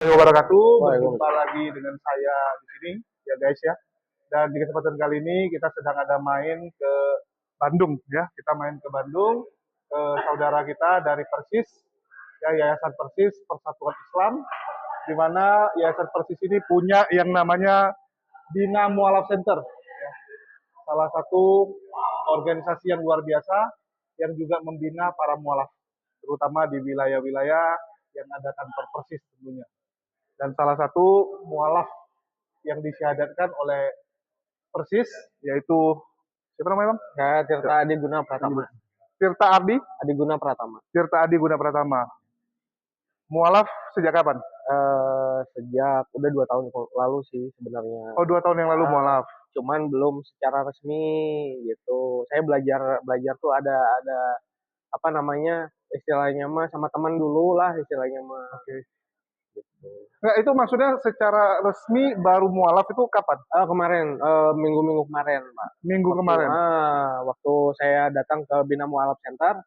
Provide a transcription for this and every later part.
warahmatullahi wabarakatuh. Berjumpa Waalaikumsalam. lagi dengan saya di sini, ya guys ya. Dan di kesempatan kali ini kita sedang ada main ke Bandung ya. Kita main ke Bandung ke saudara kita dari Persis, ya Yayasan Persis Persatuan Islam, di mana Yayasan Persis ini punya yang namanya Bina Mualaf Center, ya. Salah satu organisasi yang luar biasa yang juga membina para mualaf, terutama di wilayah-wilayah yang ada kantor Persis tentunya. Dan salah satu mualaf yang disyahadatkan oleh Persis yaitu siapa namanya Bang? Saya Tirta Adi Guna Pratama. Tirta Ardi, Adi Guna Pratama. Tirta Adi Guna Pratama. Mualaf sejak kapan? Sejak udah 2 tahun lalu sih sebenarnya. Oh, 2 tahun yang lalu mualaf. Cuman belum secara resmi gitu. Saya belajar tuh ada apa namanya istilahnya mah sama teman dulu lah istilahnya mah. Oke. Gitu. Nah, itu maksudnya secara resmi baru mualaf itu kapan? Kemarin minggu-minggu kemarin, Pak. Minggu kemarin. Waktu saya datang ke Bina Mualaf Center.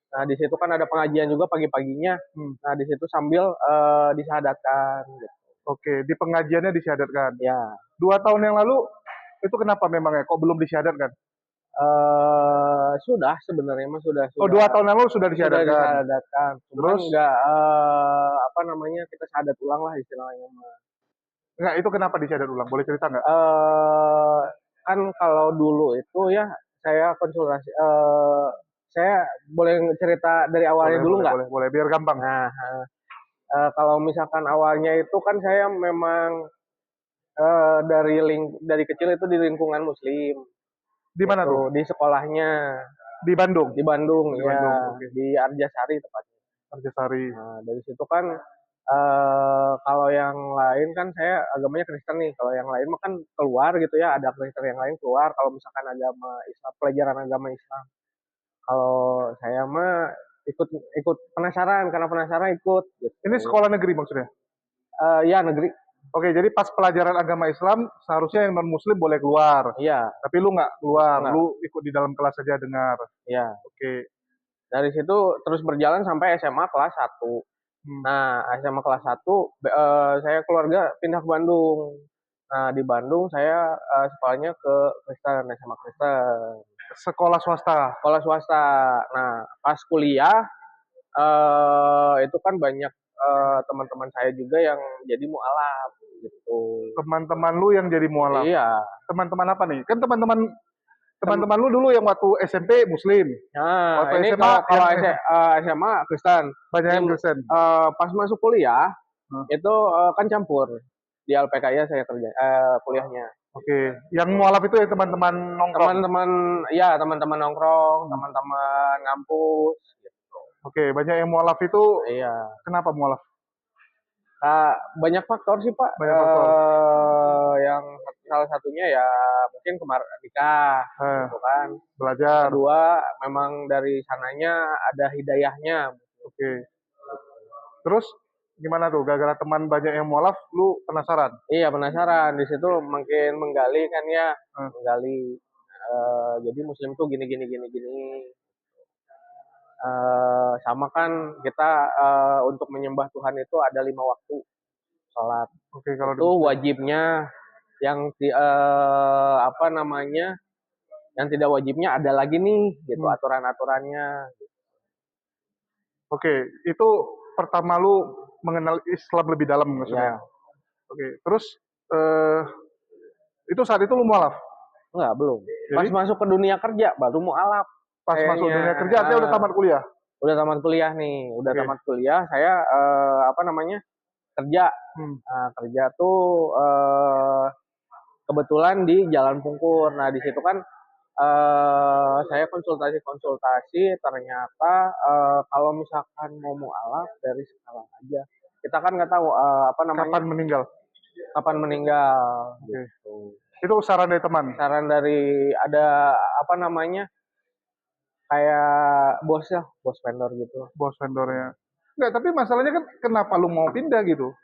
Nah, di situ kan ada pengajian juga pagi-paginya. Nah, di situ sambil disyahadatkan. Gitu. Oke, di pengajiannya disyahadatkan. Ya. 2 tahun yang lalu itu kenapa memangnya? Kok belum disyahadatkan? Sudah sebenarnya mah sudah. Oh, 2 tahun lalu sudah disyahadatkan. Sudah disyahadatkan. Cuman Terus nggak apa namanya kita syahadat ulang lah istilahnya mah. Enggak, itu kenapa disyahadat ulang? Boleh cerita nggak? Kan kalau dulu itu ya saya konsultasi. Saya boleh cerita dari awalnya dulu nggak? Boleh, biar gampang. Nah, kalau misalkan awalnya itu kan saya memang dari kecil itu di lingkungan Muslim. Di mana Gitu, tuh? di sekolahnya. Di Bandung. Di Bandung, Di ya. Bandung, okay. Di Arjasari tepatnya. Arjasari. Nah, dari situ kan kalau yang lain kan saya agamanya Kristen nih. Kalau yang lain mah kan keluar gitu ya, ada Kristen yang lain keluar. Kalau misalkan agama Islam, pelajaran agama Islam. Kalau saya mah ikut penasaran, karena penasaran ikut. Gitu. Ini sekolah negeri maksudnya? Ya negeri. Oke, jadi pas pelajaran agama Islam seharusnya yang non Muslim boleh keluar. Iya. Tapi lu nggak keluar, lu ikut di dalam kelas saja dengar. Iya. Oke. Dari situ terus berjalan sampai SMA kelas 1. Nah, SMA kelas 1 saya keluarga pindah ke Bandung. Nah, di Bandung saya sekolahnya ke Kristen, SMA Kristen. Sekolah swasta. Sekolah swasta. Nah, pas kuliah itu kan banyak teman-teman saya juga yang jadi mualaf gitu. Teman-teman lu yang jadi mualaf? Iya. Teman-teman apa nih? Kan teman-teman lu dulu yang waktu SMP Muslim. Nah, waktu ini SMA kalau SMA Kristen. Banyak yang Kristen. Pas masuk kuliah itu kan campur. Di LPKI saya kerja kuliahnya. Oke. Yang mualaf itu ya teman-teman nongkrong? Teman-teman nongkrong, teman-teman ngampus. Gitu. Oke, banyak yang mualaf itu. Iya. Kenapa mualaf? Banyak faktor sih Pak. Banyak faktor. Yang salah satunya ya mungkin kemarin nikah, gitu kan. Belajar. Kedua, memang dari sananya ada hidayahnya. Oke. Terus gimana tuh? Gara-gara teman banyak yang mualaf, lu penasaran? Iya penasaran. Di situ makin menggali kan ya, menggali. Jadi Muslim tuh gini. Sama kan kita untuk menyembah Tuhan itu ada 5 waktu sholat. Oke, kalau itu wajibnya yang apa namanya yang tidak wajibnya ada lagi nih gitu aturan-aturannya. Oke, itu pertama lu mengenal Islam lebih dalam maksudnya. Ya. Oke, terus itu saat itu lu mualaf? Enggak, belum. Jadi? Pas masuk ke dunia kerja baru mualaf. Pas masuk dunia kerja artinya udah tamat kuliah? Udah tamat kuliah nih, tamat kuliah saya apa namanya kerja. Nah, kerja tuh kebetulan di Jalan Pungkur. Nah, di situ kan saya konsultasi ternyata kalau misalkan mau mualaf dari sekarang aja. Kita kan nggak tahu apa namanya kapan meninggal gitu. Itu saran dari teman? Saran dari ada apa namanya kayak bos vendor gitu. Bos vendornya. Enggak, tapi masalahnya kan kenapa lu mau pindah gitu?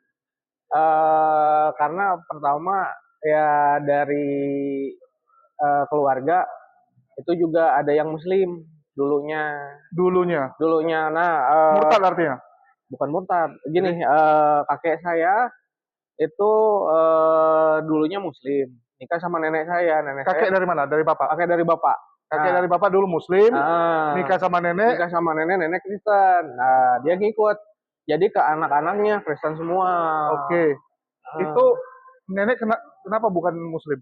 Karena pertama ya dari keluarga itu juga ada yang Muslim dulunya. Nah, murtad artinya? bukan murtad. Jadi Gini, kakek saya itu dulunya Muslim, nikah sama nenek saya. Nenek saya kakek dari mana? Dari bapak. kakek dari bapak. Kakek Nah, dari bapak dulu Muslim, ah, nikah sama nenek. nikah sama nenek, nenek Kristen. Nah, dia ngikut. Jadi ke anak-anaknya Kristen semua. Oke. Itu Ah, nenek kenapa bukan Muslim?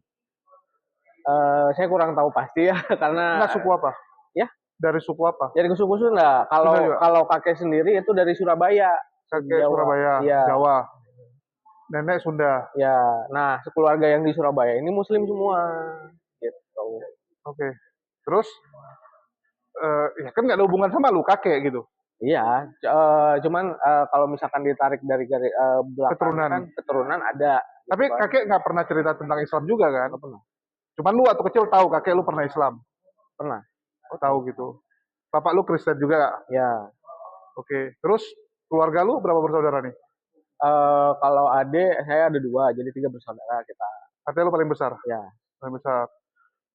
saya kurang tahu pasti ya, karena Enggak suku apa? ya Dari suku apa? dari suku Sunda. Sunda Kalau juga. kalau kakek sendiri itu dari Surabaya, Kakek Jawa. Surabaya, Iya, Jawa. Nenek Sunda. ya. Nah, sekeluarga yang di Surabaya ini Muslim semua, gitu. Oke. Terus ya kan nggak ada hubungan sama lu kakek gitu. Iya, cuman kalau misalkan ditarik dari belakangnya kan Keturunan. keturunan ada, gitu Tapi kan. kakek nggak pernah cerita tentang Islam juga kan? Nggak pernah, Cuman lu waktu kecil tahu kakek lu pernah Islam. pernah. Oh tahu gitu. Bapak lu Kristen juga. Ya, Oke. Terus keluarga lu berapa bersaudara nih? kalau adik saya ada dua, jadi tiga bersaudara kita. Katanya lu paling besar. Ya, Paling besar.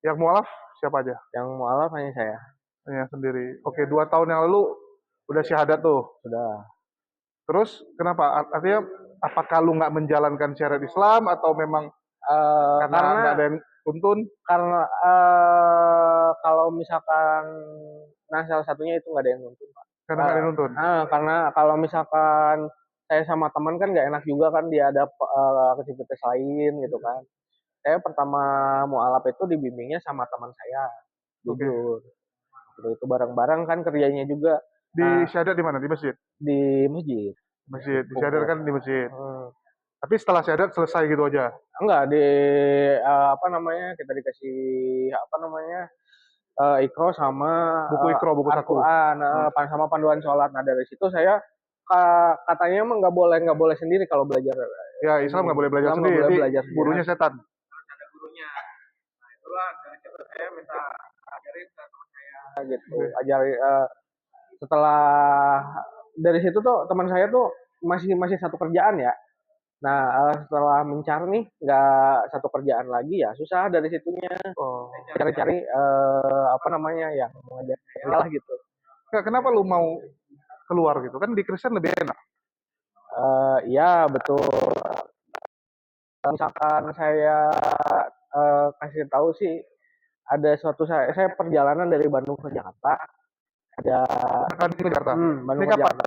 Yang mualaf siapa aja? yang mualaf hanya saya. Hanya sendiri. Oke, 2 tahun yang lalu udah syahadat tuh. Sudah. Terus kenapa? Artinya apakah lu nggak menjalankan syariat Islam atau memang karena Karena nggak ada yang tuntun? kalau misalkan, nah salah satunya itu nggak ada yang nuntun, Pak. Karena nggak ada yang nuntun. Karena kalau misalkan saya sama teman kan nggak enak juga kan dia ada aktivitas lain gitu kan. Saya pertama mualaf itu dibimbingnya sama teman saya, Oke. jujur. Waktu itu bareng-bareng kan kerjanya juga. Di Nah, syahadat di mana? Di masjid. di masjid. Masjid. Di syahadat Pupuk. kan di masjid. Hmm. Tapi setelah syahadat selesai gitu aja. Enggak, apa namanya, kita dikasih apa namanya, Iqra sama Buku Iqra, buku saku. Al-Quran, Hmm. sama panduan sholat. Nah dari situ saya katanya emang nggak boleh sendiri kalau belajar Ya, Islam ini. nggak boleh belajar Islam nggak sendiri. boleh Nanti belajar sendiri. gurunya setan. Harus ada gurunya. Nah itulah dari situ saya minta ajarin ke teman saya gitu. Oke. Ajari setelah dari situ tuh teman saya tuh masih masih satu kerjaan ya. Nah, setelah mencari nih nggak satu kerjaan lagi ya susah dari situnya Oh. cari-cari apa namanya yang mengajar saya lah gitu. Nggak, kenapa lu mau keluar gitu? Kan di Kristen lebih enak. Iya betul. Misalkan saya kasih tahu sih ada suatu saya perjalanan dari Bandung ke Jakarta ada Kan di Jakarta. Ini Bandung ke kapan? Jakarta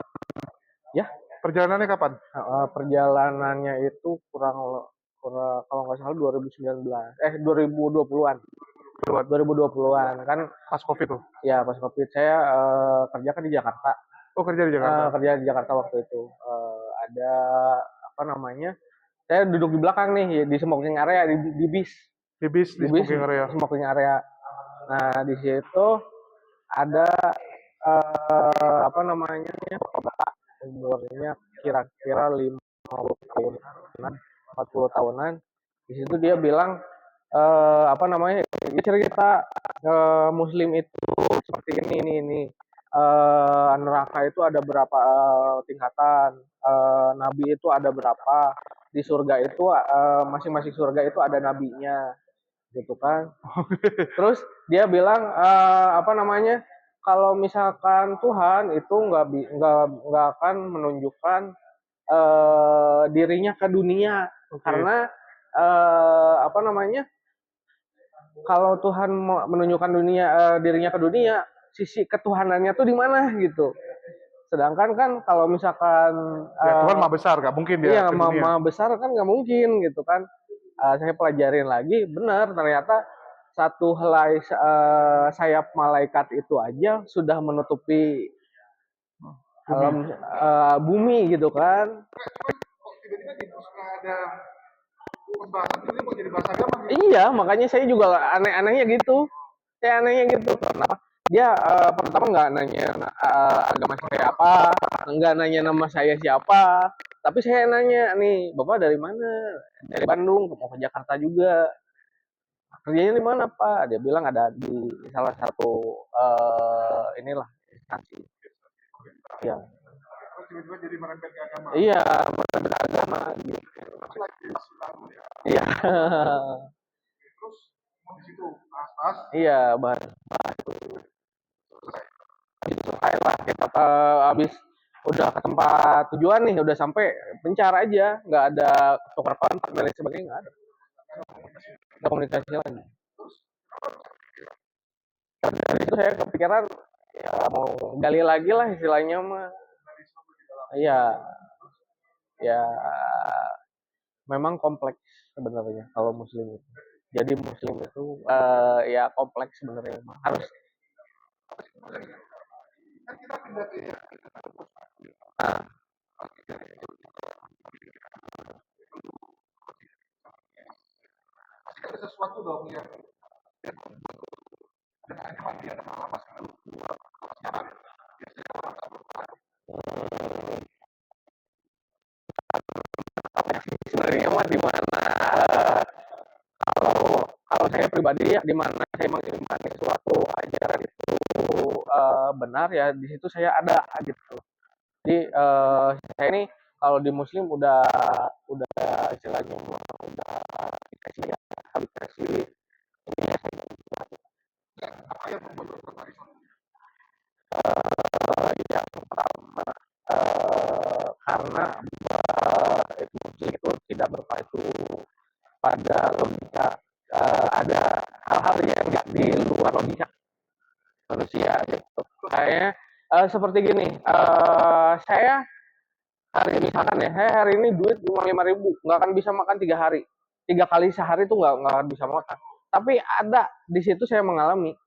ya. Perjalanannya kapan? Perjalanannya itu kurang kurang kalau nggak salah 2019 2020-an. Keluar 2020-an kan pas COVID tuh. ya pas Covid saya kerja kan di Jakarta. Oh, kerja di Jakarta. Kerja di Jakarta waktu itu. Ada apa namanya? Saya duduk di belakang nih di smoking area di bis. Di bis, di smoking area. Smoking area. Nah, di situ ada apa namanya? Bapak umurnya kira-kira 50 tahunan, 40 tahunan. Di situ dia bilang apa namanya? Dia cerita Muslim itu seperti ini. Neraka itu ada berapa tingkatan, nabi itu ada berapa, di surga itu masing-masing surga itu ada nabinya, gitu kan. Terus dia bilang apa namanya, kalau misalkan Tuhan itu nggak akan menunjukkan dirinya ke dunia, Oke. karena apa namanya, kalau Tuhan menunjukkan dirinya ke dunia, sisi ketuhanannya tuh di mana gitu. Sedangkan kan kalau misalkan Ya, Tuhan maha besar, gak mungkin dia iya ke dunia. mama besar kan nggak mungkin gitu kan. Saya pelajarin lagi, benar ternyata satu helai sayap malaikat itu aja sudah menutupi alam bumi gitu kan. Tiba-tiba ada pembahasan ini mau jadi bahasa agama. Iya, makanya saya juga aneh-anehnya gitu. Saya anehnya gitu. Kenapa? Dia pertama nggak nanya agama saya apa, nggak nanya nama saya siapa, tapi saya nanya nih, Bapak dari mana? Dari Bandung, mau ke Jakarta juga. Kerjanya di mana Pak? Dia bilang ada di salah satu inilah instansi. Ya. Terus tiba-tiba jadi merembet ke agama. Iya, berbeda agama gitu. Iya. Terus mau di situ bahas-bahas. Iya, bahas selesai lah kita habis udah ke tempat tujuan nih udah sampai pencar aja, nggak ada tukar kontak dan lain sebagainya, nggak ada. Nggak komunikasi lagi. Dari itu saya kepikiran ya mau gali lagi lah istilahnya mah. Iya, ya memang kompleks sebenarnya kalau muslim itu. Jadi muslim itu ya kompleks sebenarnya, harus Ada sesuatu dong yang sebenarnya mah di mana kalau saya pribadi ya di mana saya mengimani suatu ajaran itu benar ya di situ saya ada gitu. Jadi saya ini kalau di muslim udah istilahnya udah dikasih ya dikasih ini ya yang pertama karena itu muslim itu tidak berpacu pada logika, ada hal-hal yang nggak di luar logika manusia gitu. Kayak seperti gini, saya misalkan ya, saya hari ini duit cuma 5.000, nggak akan bisa makan 3 hari, 3 kali sehari tuh nggak akan bisa makan. Tapi ada di situ saya mengalami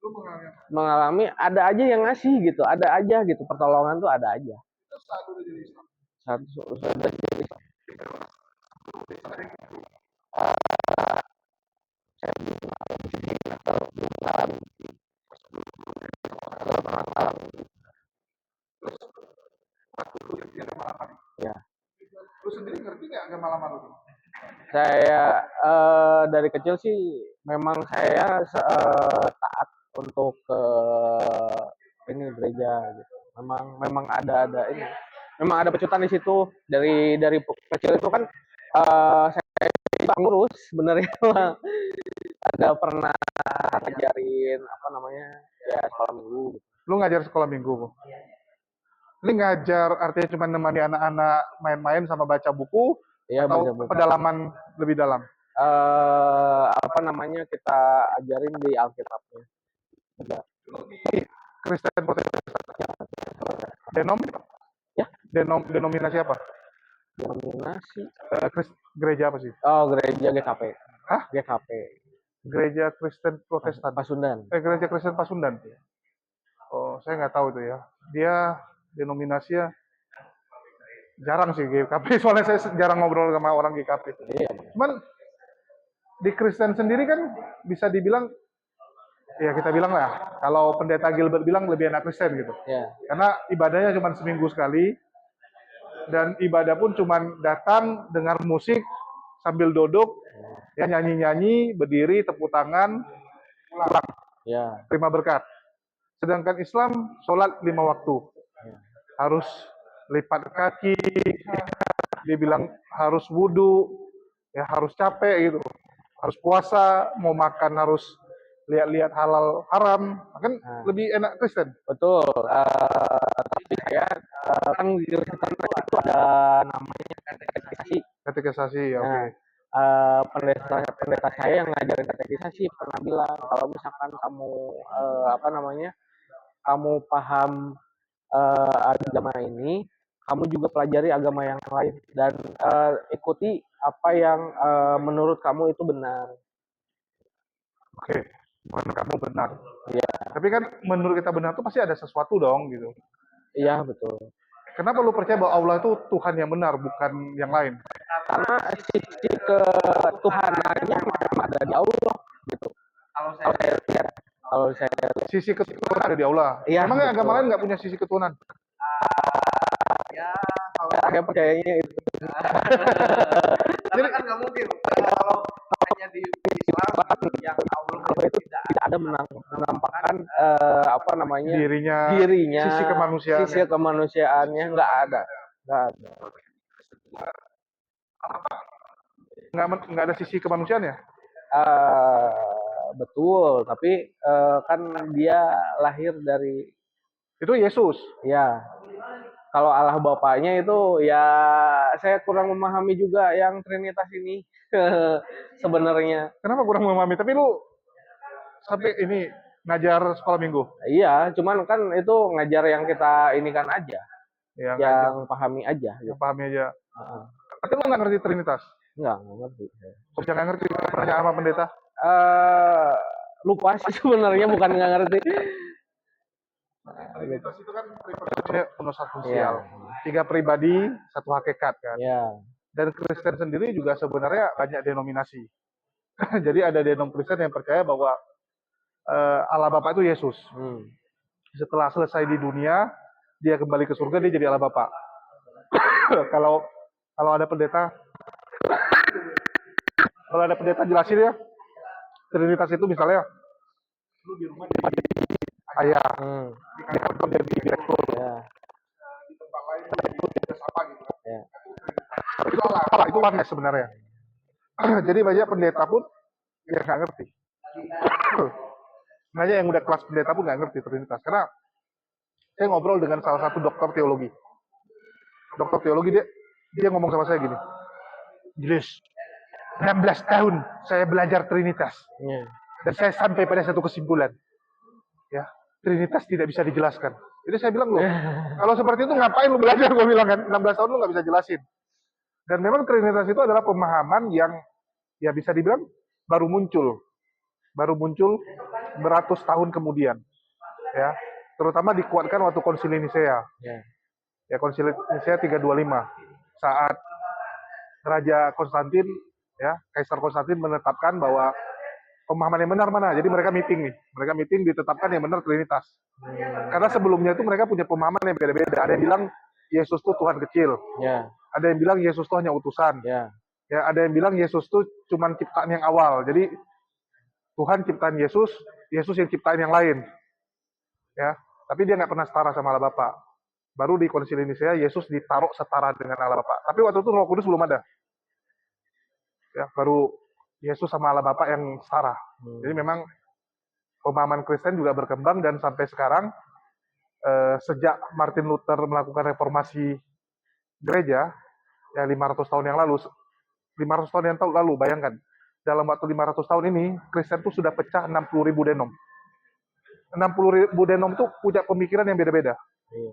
lu mengalami mengalami ada aja yang ngasih gitu, ada aja gitu pertolongan tuh ada aja. itu saat udah jadi Islam. Satu sudah jadi ya. Lu sendiri ngerti nggak agama lama lu? Saya dari kecil sih memang saya taat untuk ke ini gereja gitu. Memang ada ini. Memang ada pecutan di situ dari kecil itu kan saya ngurus sebenarnya ada pernah ngajarin apa namanya ya sekolah minggu. Lu ngajar sekolah minggu, Bu. Ini ngajar artinya cuma nemani anak-anak main-main sama baca buku Ya atau baca buku. pedalaman lebih dalam? Apa namanya kita ajarin di Alkitabnya. Kristen Protestan. Denom? Ya. Denominasi apa? Denominasi. Gereja apa sih? Oh, gereja GKP. Hah? GKP. Gereja Kristen Protestan. Pasundan. Gereja Kristen Pasundan. Oh, saya nggak tahu itu ya. Dia denominasinya jarang sih GKP. Soalnya saya jarang ngobrol sama orang GKP. Iya. Cuman di Kristen sendiri kan bisa dibilang ya kita bilang lah kalau pendeta Gilbert bilang lebih enak Kristen gitu. Ya. Karena ibadahnya cuma seminggu sekali dan ibadah pun cuma datang dengar musik sambil duduk ya nyanyi-nyanyi, berdiri, tepuk tangan, pulang, Ya. terima berkat. Sedangkan Islam sholat 5 waktu. Harus lipat kaki, dia bilang harus wudhu, ya harus capek gitu. Harus puasa, mau makan harus lihat-lihat halal haram, kan lebih enak Kristen. Betul. Tapi saya kan di Kristen itu ada namanya katekisasi. Katekisasi, ya, oke. Pendeta saya yang ngajarin katekisasi pernah bilang kalau misalkan kamu apa namanya kamu paham agama ini, kamu juga pelajari agama yang lain dan ikuti apa yang menurut kamu itu benar. Oke, menurut kamu benar. Iya. Tapi kan menurut kita benar tuh pasti ada sesuatu dong gitu. Iya betul. Kenapa lu percaya bahwa Allah itu Tuhan yang benar bukan yang lain? Karena sisi ketuhanannya memang ada di Allah gitu. Kalau saya lihat, Sisi ketuhanan ada di Allah. Iya, Emangnya betul. agama lain nggak punya sisi ketuhanan? Ya kalau saya percayanya itu. Karena kan nggak mungkin kalau hanya di Islam yang Allah itu tidak ada menampakkan apa namanya Dirinya, sisi sisi kemanusiaannya nggak ada. Nggak ada sisi kemanusiaannya. Betul, tapi kan dia lahir dari Itu Yesus. ya Kalau Allah Bapaknya itu ya saya kurang memahami juga yang Trinitas ini sebenarnya. Kenapa kurang memahami? Tapi lu sampai ini ngajar sekolah minggu. Iya, cuman kan itu ngajar yang kita ini kan aja, Ya ngajar, yang pahami aja yang gitu. pahami aja. Heeh. Tapi lu nggak ngerti Trinitas. Nggak ngerti saya. Kok nggak ngerti? Tanya sama pendeta. Eh, lupa sih sebenarnya, bukan nggak ngerti. Trinitas itu kan prinsipnya penuh Iya, sosial. 3 pribadi, 1 hakikat kan. iya, Dan Kristen sendiri juga sebenarnya banyak denominasi. Jadi ada denom Kristen yang percaya bahwa Allah Bapa itu Yesus. hmm, Setelah selesai di dunia, dia kembali ke surga, dia jadi Allah Bapa. kalau kalau ada pendeta, jelasin ya. Trinitas itu misalnya lu di rumah jadi ayah, hmm, di kantor lu jadi direktur, ya, di tempat lain lu jadi apa gitu kan. ya, Itu salah, itu aneh sebenarnya. Jadi banyak pendeta pun ya nggak ngerti. Sebenarnya yang udah kelas pendeta pun nggak ngerti Trinitas. Karena saya ngobrol dengan salah satu dokter teologi. Dokter teologi dia ngomong sama saya gini, Julius, 16 tahun saya belajar Trinitas. ya, Dan saya sampai pada satu kesimpulan. Ya, Trinitas tidak bisa dijelaskan. Jadi saya bilang, loh, kalau seperti itu ngapain lu belajar? Gue bilang kan, 16 tahun lu nggak bisa jelasin. Dan memang Trinitas itu adalah pemahaman yang ya bisa dibilang baru muncul beratus tahun kemudian. Ya, terutama dikuatkan waktu Konsili Nisea. ya, Ya, Konsili Nisea 325. Saat Raja Konstantin, ya, Kaisar Konstantin menetapkan bahwa pemahaman yang benar mana. Jadi mereka meeting nih. Mereka meeting ditetapkan yang benar Trinitas. Karena sebelumnya itu mereka punya pemahaman yang beda-beda. Ada yang bilang Yesus itu Tuhan kecil. ya, Ada yang bilang Yesus itu hanya utusan. ya, Ya, ada yang bilang Yesus itu cuma ciptaan yang awal. Jadi Tuhan ciptaan Yesus, Yesus yang ciptaan yang lain. Ya, tapi dia nggak pernah setara sama Allah Bapa. Baru di Konsili Nisea Yesus ditaruh setara dengan Allah Bapa. Tapi waktu itu Roh Kudus belum ada. Ya, baru Yesus sama Allah Bapa yang setara. Jadi memang pemahaman Kristen juga berkembang dan sampai sekarang sejak Martin Luther melakukan reformasi gereja ya 500 tahun yang lalu, 500 tahun yang lalu, bayangkan dalam waktu 500 tahun ini Kristen itu sudah pecah 60.000 denom. 60.000 denom itu punya pemikiran yang beda-beda. iya,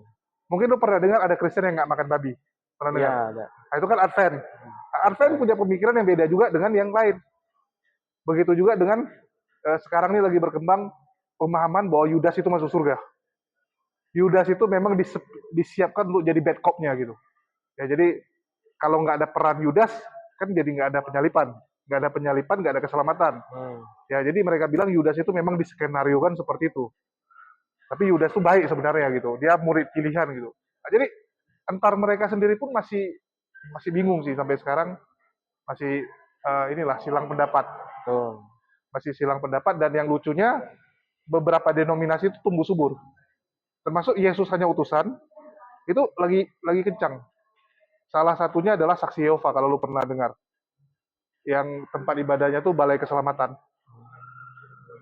Mungkin lu pernah dengar ada Kristen yang nggak makan babi. Pernah dengar? iya, ada. Nah, itu kan Advent. Advent punya pemikiran yang beda juga dengan yang lain. Begitu juga dengan sekarang ini lagi berkembang pemahaman bahwa Yudas itu masuk surga. Yudas itu memang disiapkan untuk jadi bad cop-nya gitu. Ya, jadi kalau nggak ada peran Yudas, kan jadi nggak ada penyalipan. Nggak ada penyalipan, nggak ada keselamatan. Ya, jadi mereka bilang Yudas itu memang diskenariokan seperti itu. Tapi Yudas itu baik sebenarnya gitu. Dia murid pilihan gitu. Nah, jadi antar mereka sendiri pun masih bingung sih sampai sekarang. Masih inilah silang pendapat. Tuh. Masih silang pendapat dan yang lucunya beberapa denominasi itu tumbuh subur. Termasuk Yesus hanya utusan, itu lagi kencang. Salah satunya adalah Saksi Yehova kalau lu pernah dengar. Yang tempat ibadahnya tuh Balai Keselamatan.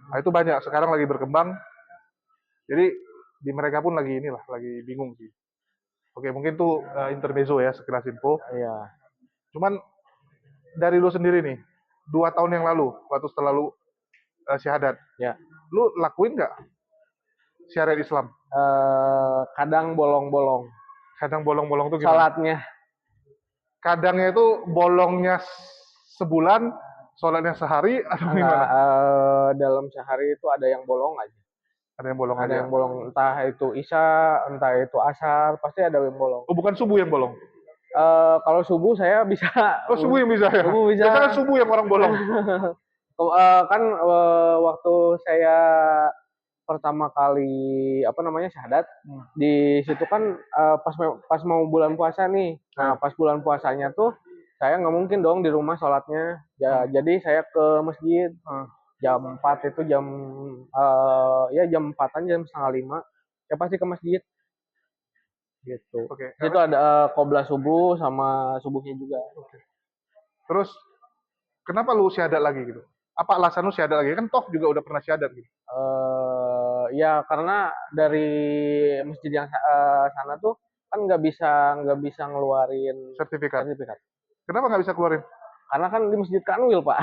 Nah, itu banyak sekarang lagi berkembang. Jadi di mereka pun lagi bingung sih. Oke, mungkin tuh intermezzo ya, sekilas info. Iya. Cuman dari lu sendiri nih, 2 tahun yang lalu, waktu setelah lu syahadat, Ya. lu lakuin nggak syariat Islam? Kadang bolong-bolong. Kadang bolong-bolong tuh gimana? Salatnya. Kadangnya itu bolongnya sebulan, sholatnya sehari, atau gimana? Dalam sehari itu ada yang bolong aja. Ada yang bolong Ada aja. yang bolong, entah itu isya, entah itu asar, pasti ada yang bolong. Oh, bukan subuh yang bolong? Kalau subuh saya bisa. Oh, subuh yang bisa ya? Subuh bisa. Biasanya subuh yang orang bolong. Kan waktu saya pertama kali syahadat, di situ kan pas mau bulan puasa nih. Nah, pas bulan puasanya tuh saya nggak mungkin dong di rumah sholatnya. Ya, jadi saya ke masjid. Jam 4 itu jam 4-an, jam setengah 5 ya pasti ke masjid gitu. Oke. Itu ada qoblah subuh sama subuhnya juga. Terus kenapa lu syahadat lagi gitu? Apa alasan lu syahadat lagi? Kan toh juga udah pernah syahadat gitu. Ya karena dari masjid yang sana tuh kan kan nggak bisa ngeluarin Sertifikat. sertifikat. Kenapa nggak bisa keluarin? Karena kan di Masjid Kanwil, Pak.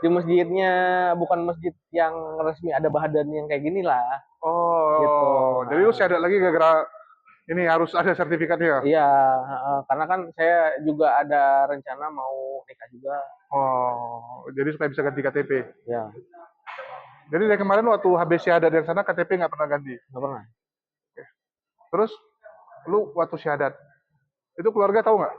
Di masjidnya, bukan masjid yang resmi ada bahadan yang kayak gini lah, gitu. Oh, jadi lu syahadat lagi gara-gara ini harus ada sertifikatnya. Iya, heeh. Karena kan saya juga ada rencana mau nikah juga. Oh, jadi supaya bisa ganti KTP. Ya, Jadi dari kemarin waktu habis syahadat dari sana KTP nggak pernah ganti. nggak pernah. Terus lu waktu syahadat itu keluarga tahu nggak?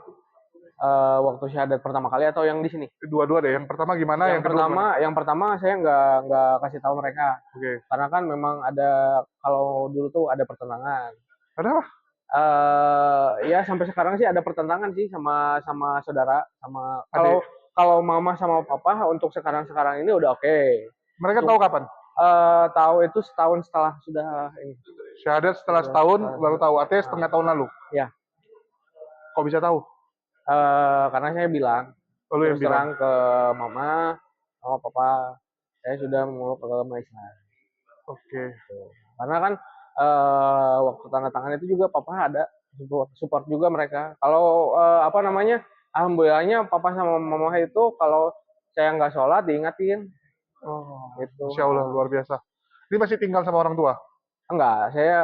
Waktu syahadat pertama kali atau yang di sini? Dua-dua deh. Yang pertama gimana? Yang kedua gimana? Yang pertama saya nggak kasih tahu mereka. Oke. Karena kan memang ada, kalau dulu tuh ada pertentangan. Ada apa? Ya sampai sekarang sih ada pertentangan sih sama saudara, sama Adik. kalau mama sama papa untuk sekarang ini udah oke. Mereka tahu kapan? Tahu itu setahun setelah sudah ini. Syahadat setelah setahun baru tahu. Artinya setengah tahun lalu. Ya, Kok bisa tahu? karena saya bilang Oh, lu yang terus bilang. terang ke mama sama papa, saya sudah memeluk agama Islam. Oke. Karena kan waktu tanda tangan itu juga papa ada support juga mereka. Kalau apa namanya, alhamdulillahnya papa sama mama itu kalau saya nggak sholat diingatin Oh, gitu. Insya Allah luar biasa. Ini masih tinggal sama orang tua? Enggak, saya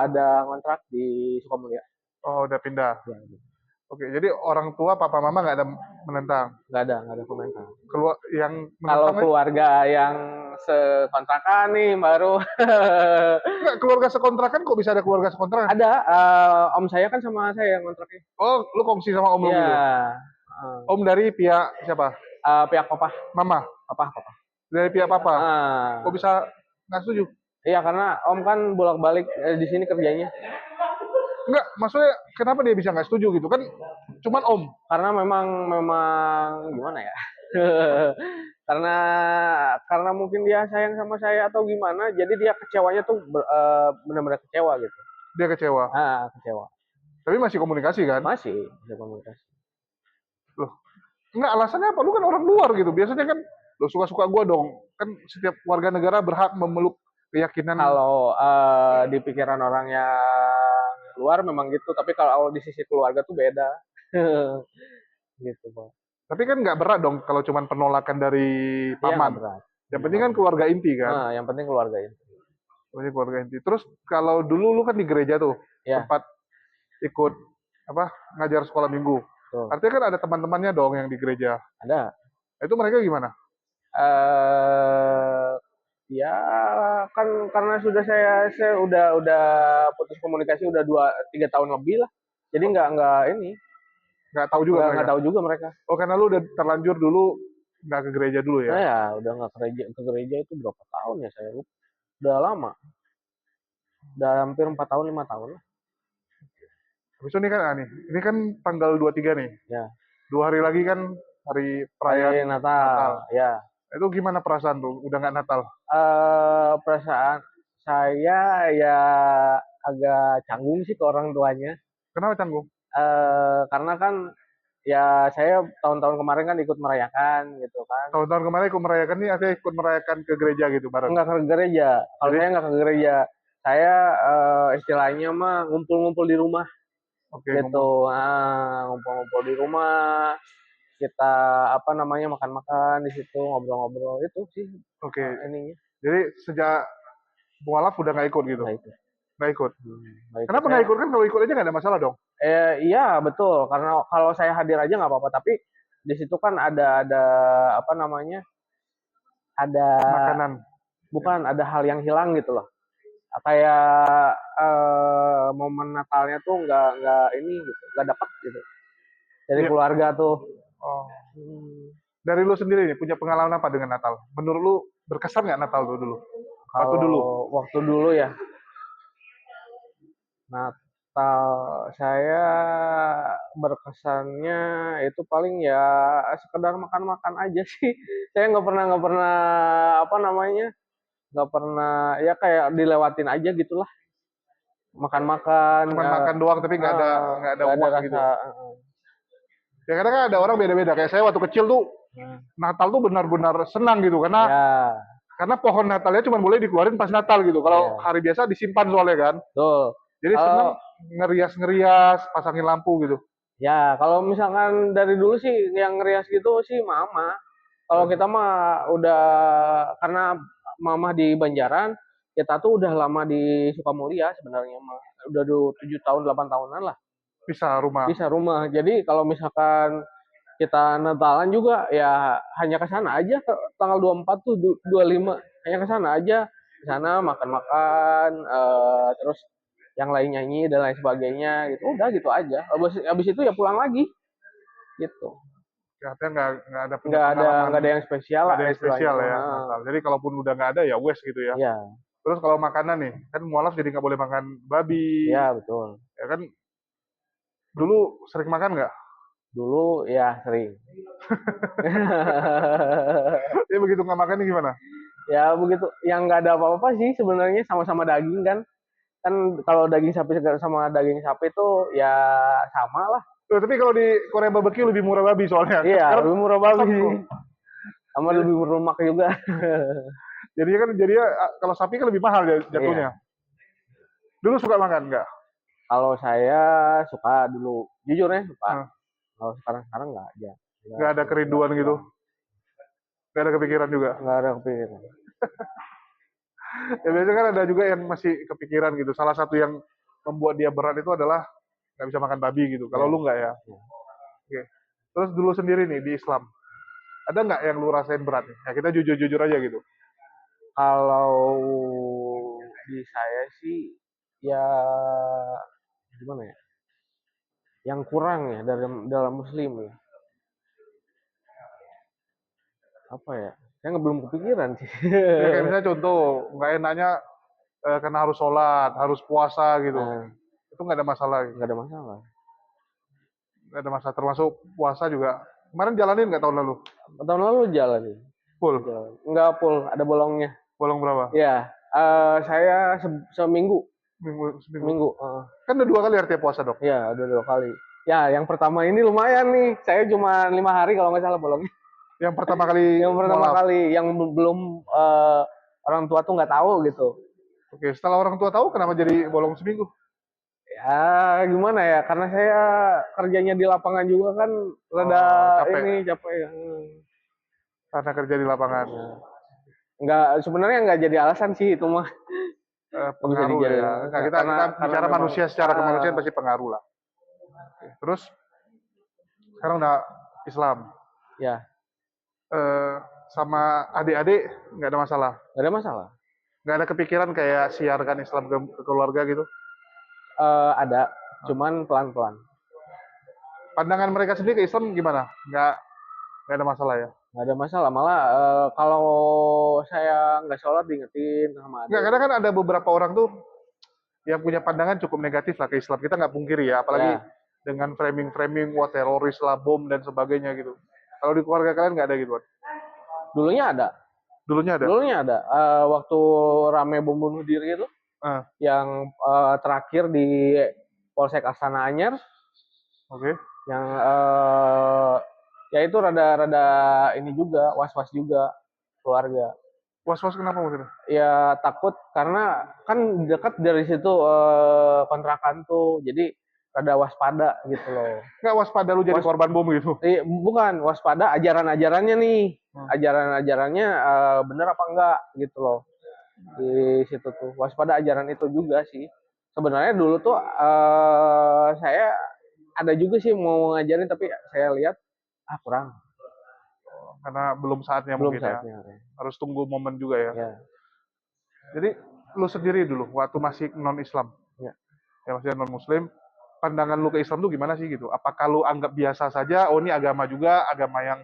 ada kontrak di Sukamulya. Oh, udah pindah. Ya, gitu. Oke, jadi orang tua, papa, mama nggak ada menentang. Nggak ada komentar. Keluar yang Kalau menentang keluarga yang sekontrakan nih baru nggak keluarga sekontrakan kok bisa ada keluarga sekontrakan? ada. Om saya kan sama saya yang kontraknya. Oh, lu kongsi sama om lu Iya. gitu. Om dari pihak siapa? Pihak papa, Mama. papa. Dari pihak papa. Ah. Kok bisa nggak setuju? Iya, karena om kan bolak-balik di sini kerjanya. Enggak, maksudnya kenapa dia bisa nggak setuju gitu kan? Cuman om. Karena memang gimana ya? karena mungkin dia sayang sama saya atau gimana, jadi dia kecewanya tuh benar-benar kecewa gitu. Dia kecewa. Kecewa. Tapi masih komunikasi kan? Masih bisa komunikasi. Loh, enggak alasannya apa? Lu kan orang luar gitu. Biasanya kan lo suka-suka gua dong. Kan setiap warga negara berhak memeluk keyakinan. Kalau di pikiran orang yang luar memang gitu, tapi kalau di sisi keluarga tuh beda. Gitu, Pak. Tapi kan nggak berat dong kalau cuman penolakan dari Iya, paman. nggak berat. Yang penting kan keluarga inti kan. Yang penting keluarga itu. Pokoknya keluarga inti. Terus kalau dulu lu kan di gereja tuh, Ya. sempat ikut apa ngajar sekolah minggu. Tuh. Artinya kan ada teman-temannya dong yang di gereja. Ada. Itu mereka gimana? Ya kan karena saya udah putus komunikasi udah 2-3 tahun lebih lah. Jadi nggak ini, Nggak tahu juga nggak mereka. tahu juga mereka. Oh, karena lu udah terlanjur dulu nggak ke gereja dulu ya? Saya udah nggak ke gereja itu berapa tahun ya, saya lupa. Udah lama. Udah hampir 4 tahun 5 tahun lah. Habis itu ini kan tanggal 23 nih. Ya. 2 hari lagi kan hari perayaan Natal. Ya. Itu gimana perasaan tuh? Udah nggak Natal? Perasaan saya ya agak canggung sih ke orang tuanya. Kenapa canggung? Karena kan ya saya tahun-tahun kemarin kan ikut merayakan gitu kan. Tahun-tahun kemarin ikut merayakan nih, saya ikut merayakan ke gereja gitu bareng. Enggak ke gereja. Kalau saya enggak ke gereja, saya istilahnya mah ngumpul-ngumpul di rumah. Oke, Gitu. Ngumpul-ngumpul di rumah. Kita makan-makan di situ, ngobrol-ngobrol itu sih. Oke. Ininya. Jadi sejak mualaf udah nggak ikut gitu? Nah, itu. Nggak ikut. Baik, Kenapa nggak ikut kan? Kalau ikut aja nggak ada masalah dong. Iya betul, karena kalau saya hadir aja nggak apa-apa, tapi di situ kan ada apa namanya, ada Makanan. bukan ada hal yang hilang gitu loh. Kayak momen Natalnya tuh nggak ini gitu, nggak dapat gitu dari Iya. keluarga tuh. Oh. Dari lu sendiri nih punya pengalaman apa dengan Natal? Menurut lu berkesan nggak Natal tuh dulu? Waktu dulu ya. Natal saya berkesannya itu paling ya sekedar makan-makan aja sih. Saya nggak pernah apa namanya, nggak pernah ya kayak dilewatin aja gitulah. Makan-makan. Cuman makan doang tapi nggak ada nggak ada puas rasa. gitu. Ya kadang kan ada orang beda-beda. Kayak saya waktu kecil tuh Natal tuh benar-benar senang gitu karena Ya, pohon Natalnya cuma boleh dikeluarin pas Natal gitu. Kalau Iya. hari biasa disimpan soalnya kan. tuh. Jadi senang ngerias-ngerias, pasangin lampu gitu. Ya, kalau misalkan dari dulu sih yang ngerias gitu sih mama. Kalau kita mah udah karena mama di Banjaran, kita tuh udah lama di Sukamulia sebenarnya mah. Udah 7 tahun 8 tahunan lah Bisa rumah. bisa rumah. Jadi kalau misalkan kita Natalan juga ya hanya ke sana aja tanggal 24 tuh 25 hanya ke sana aja ke sana makan-makan terus yang lain nyanyi dan lain sebagainya gitu udah gitu aja habis itu ya pulang lagi gitu Ya, artinya nggak ada punya pengalaman, nggak ada yang spesial nggak lah ada yang istilahnya spesial mah. ya Natal. Jadi kalaupun udah nggak ada ya wes gitu ya. Iya Terus kalau makanan nih, kan mualaf jadi nggak boleh makan babi, iya betul ya kan? Dulu sering makan nggak? dulu ya sering Ya begitu nggak makan nih gimana? ya begitu yang nggak ada apa-apa sih sebenarnya sama-sama daging kan kalau daging sapi segar sama daging sapi itu ya sama lah. Tapi kalau di Korea barbecue lebih murah babi soalnya. Iya, Sekarang lebih murah babi stop sih. tuh. Sama Jadi, lebih berlemak juga. jadinya kalau sapi kan lebih mahal Iya. jatuhnya. Dulu suka makan nggak? Kalau saya suka dulu, jujur ya suka. Nah, Kalau sekarang nggak aja. nggak ada kerinduan gitu, nggak ada kepikiran juga. Nggak ada kepikiran. Ya biasanya kan ada juga yang masih kepikiran gitu. Salah satu yang membuat dia berat itu adalah nggak bisa makan babi gitu. Kalau Ya. lu nggak ya? Ya. Oke. Terus dulu sendiri nih di Islam, ada nggak yang lu rasain berat nih? Ya kita jujur-jujur aja gitu. Kalau di saya sih ya gimana ya? Yang kurang ya dalam Muslim ya. Apa ya? Saya belum kepikiran sih. Ya kayak misalnya contoh, nggak enaknya karena harus sholat, harus puasa gitu. Nah, Itu nggak ada masalah. nggak ada masalah. Nggak ada masalah. Termasuk puasa juga. Kemarin jalanin nggak tahun lalu? Tahun lalu jalan nih. Full. Enggak full, ada bolongnya. Bolong berapa? Ya, saya seminggu. Seminggu. Seminggu. Kan udah 2 kali artinya puasa dok. Ya, udah 2 kali. Ya, yang pertama ini lumayan nih. Saya cuma 5 hari kalau nggak salah bolongnya. Yang pertama kali Yang pertama mualaf. kali, yang belum orang tua tuh nggak tahu gitu. Oke, setelah orang tua tahu kenapa jadi bolong seminggu? Ya, gimana ya? Karena saya kerjanya di lapangan juga kan rada capek. ini capek. Karena kerja di lapangan. Nggak, sebenarnya nggak jadi alasan sih itu mah. Pengaruh Bisa ya. dijadiin. Nah, kita bicara memang, manusia secara kemanusiaan pasti pengaruh lah. Oke. Terus sekarang udah Islam. Ya, Sama adik-adik nggak ada masalah. nggak ada masalah. Nggak ada kepikiran kayak siarkan Islam ke keluarga gitu. Ada, cuman pelan-pelan. Pandangan mereka sendiri ke Islam gimana? Nggak ada masalah ya? Nggak ada masalah, malah kalau saya nggak sholat diingetin sama Nggak, adik. karena kan ada beberapa orang tuh yang punya pandangan cukup negatif lah ke Islam. Kita nggak pungkiri ya, apalagi Ya. dengan framing-framing, wah teroris lah, bom dan sebagainya gitu. Kalau di keluarga kalian nggak ada gitu? Dulunya ada. Dulunya ada? Dulunya ada. Waktu rame bom bunuh diri itu, Ah, yang terakhir di Polsek Astana Anyar, oke. yang ya itu rada-rada ini juga, was-was juga keluarga. Was-was kenapa maksudnya? Ya takut karena kan dekat dari situ kontrakan tuh, jadi rada waspada gitu loh. Nggak waspada lu jadi korban bom gitu? Bukan waspada ajaran-ajarannya nih, ajaran-ajarannya bener apa enggak gitu loh. Di situ tuh waspada ajaran itu juga sih. Sebenarnya dulu tuh saya ada juga sih mau ngajarin tapi saya lihat kurang. Karena belum saatnya Belum mungkin saatnya. ya. Harus tunggu momen juga ya. Ya. Jadi lu sendiri dulu waktu masih non-Islam, Ya. ya masih non-Muslim, pandangan lu ke Islam tuh gimana sih gitu? Apakah lu anggap biasa saja, oh ini agama juga, agama yang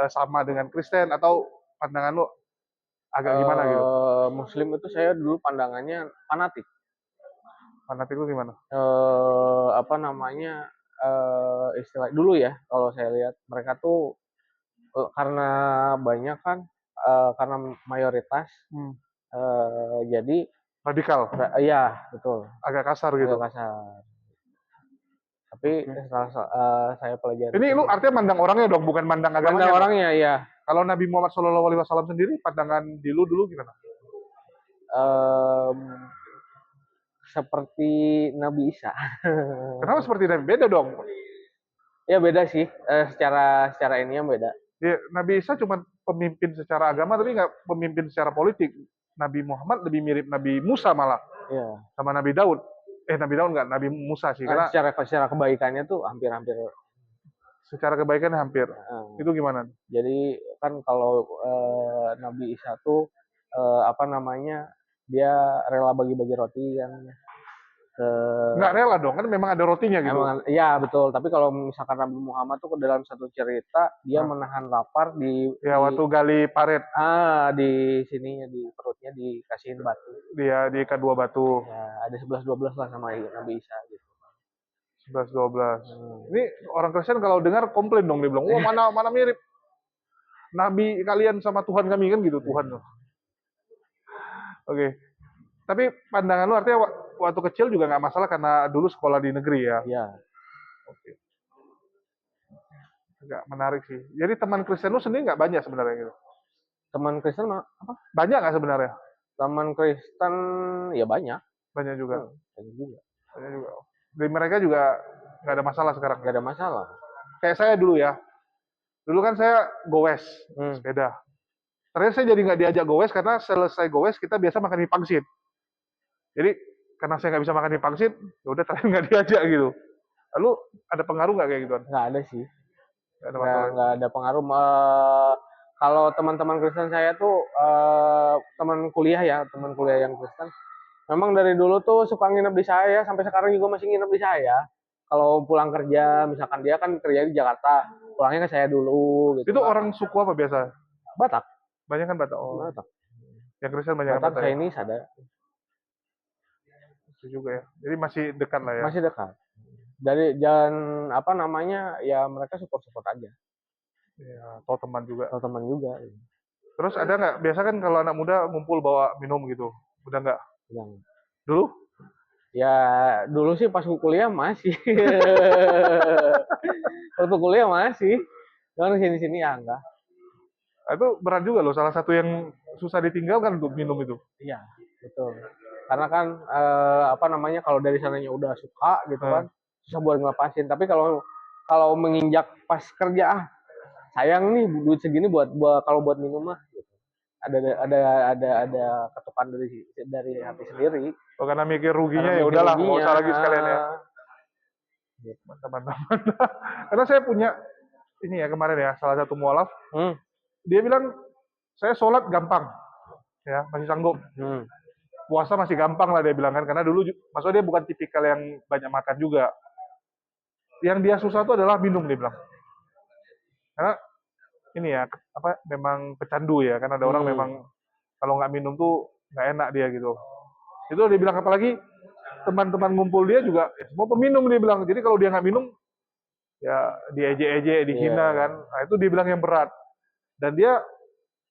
sama dengan Kristen, atau pandangan lu agak gimana gitu? Muslim itu saya dulu pandangannya fanatik. Fanatik lu gimana? Apa namanya istilah dulu ya kalau saya lihat mereka tuh karena banyak kan karena mayoritas jadi Radikal, iya betul agak kasar gitu. agak kasar tapi setelah saya pelajari Ini lu artinya mandang orangnya dong, bukan mandang agamanya. pandang dong. orangnya ya Kalau Nabi Muhammad SAW sendiri, pandangan di lu dulu gimana? seperti Nabi Isa. Kenapa seperti Nabi? Beda dong. Ya beda sih, secara ini yang beda. Ya, Nabi Isa cuma pemimpin secara agama tapi nggak pemimpin secara politik. Nabi Muhammad lebih mirip Nabi Musa malah Ya. sama Nabi Daud. Nabi Daud nggak, Nabi Musa sih. Karena Secara kebaikannya tuh hampir-hampir. secara kebaikan hampir. Itu gimana? Jadi kan kalau Nabi Isa tuh apa namanya, dia rela bagi-bagi roti kan ke. Nggak rela dong, kan memang ada rotinya gitu. Iya betul, tapi kalau misalkan Nabi Muhammad tuh dalam satu cerita dia menahan lapar waktu gali paret. Di sininya, di perutnya dikasihin batu. Dia diikat 2 batu. Ya, ada 11-12 lah sama Nabi Isa gitu. 11-12. Ini orang Kristen kalau dengar komplain dong, dia bilang, "Wah, mana mirip Nabi kalian sama Tuhan kami," kan gitu, Tuhan. Oke. Tapi pandangan lu artinya waktu kecil juga nggak masalah karena dulu sekolah di negeri ya? Iya. Oke. Agak menarik sih. Jadi teman Kristen lu sendiri nggak banyak sebenarnya gitu? Teman Kristen apa? Banyak nggak sebenarnya? Teman Kristen ya banyak. Banyak juga. Banyak juga. Banyak juga. Dari mereka juga nggak ada masalah sekarang? Nggak ada masalah. Kayak saya dulu ya. Dulu kan saya goes, sepeda. Ternyata saya jadi nggak diajak goes karena selesai goes kita biasa makan mie pangsit. Jadi karena saya nggak bisa makan mie pangsit, ya udah terakhir nggak diajak gitu. Lalu ada pengaruh nggak kayak gituan? Nggak ada sih. Nggak ada masalah. Nggak ada pengaruh. Kalau teman-teman Kristen saya tuh teman kuliah yang Kristen, memang dari dulu tuh suka nginep di saya, sampai sekarang juga masih nginep di saya. Kalau pulang kerja, misalkan dia kan kerja di Jakarta, pulangnya ke saya dulu. Gitu. Itu orang suku apa biasa? Batak. Banyak kan Batak. Oh. Batak. Yang Kristen banyak Batak. Batak. Chinese ada. Itu juga ya. Jadi masih dekat lah ya. Masih dekat. Dari jalan apa namanya, ya mereka support aja. Ya, atau teman juga. Ya. Terus ada nggak? Biasa kan kalau anak muda ngumpul bawa minum gitu. Udah nggak? Udah. Dulu? Ya dulu sih pas kuliah masih. Waktu kuliah masih. Cuman sini ya enggak. Itu berat juga loh. Salah satu yang susah ditinggalkan untuk minum itu. Iya, betul. Karena kan apa namanya, kalau dari sananya udah suka gitu kan, susah buat ngelepasin. Tapi kalau menginjak pas kerja, sayang nih duit segini buat kalau buat minum mah gitu. Ada ketukan dari hati sendiri. Oh, karena mikir ruginya ya udahlah, nggak usah lagi sekalian ya. Teman-teman. Karena saya punya ini ya kemarin ya, salah satu mualaf. Dia bilang saya sholat gampang, ya masih sanggup. Puasa masih gampang lah dia bilang kan, karena dulu maksudnya dia bukan tipikal yang banyak makan juga. Yang dia susah itu adalah minum dia bilang. Karena ini ya apa memang pecandu ya, kan ada orang memang kalau nggak minum tuh nggak enak dia gitu. Itu dia bilang, apalagi teman-teman ngumpul dia juga semua peminum dia bilang. Jadi kalau dia nggak minum ya diejek-ejek, dihina kan. Nah, itu dia bilang yang berat. Dan dia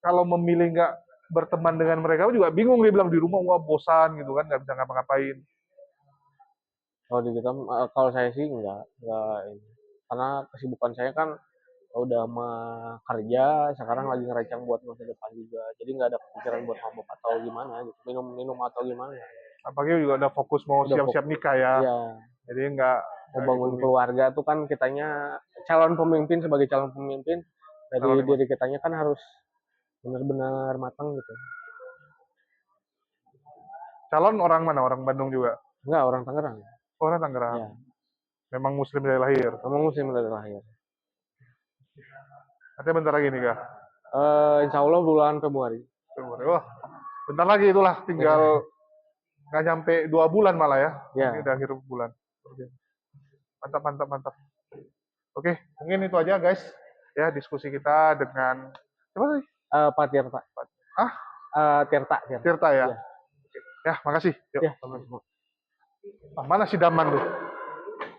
kalau memilih nggak berteman dengan mereka juga bingung, dia bilang di rumah wah bosan gitu kan, nggak bisa ngapa-ngapain. Kalau saya sih nggak ini. Karena kesibukan saya kan udah kerja, sekarang lagi ngerancang buat masa depan juga, jadi nggak ada kepikiran buat mabuk atau gimana gitu, minum atau gimana. Apalagi juga udah fokus mau siap-siap nikah ya. Iya. Jadi nggak membangun keluarga tuh kan kitanya sebagai calon pemimpin dari diri kitanya kan harus benar-benar matang gitu. Calon orang mana? Orang Bandung juga? Enggak, orang Tangerang. Orang Tangerang. Ya. Memang muslim dari lahir. Memang muslim dari lahir. Artinya bentar lagi nih kah? Insya Allah bulan Februari. Wah, bentar lagi itulah, tinggal nggak nyampe 2 bulan malah ya. Ini udah akhir bulan. Oke. Mantap. Oke, mungkin itu aja guys. Ya, diskusi kita dengan siapa sih? Pak Tirta. Tirta ya. Ya, makasih. Yuk. Ya. Mana si Daman tuh?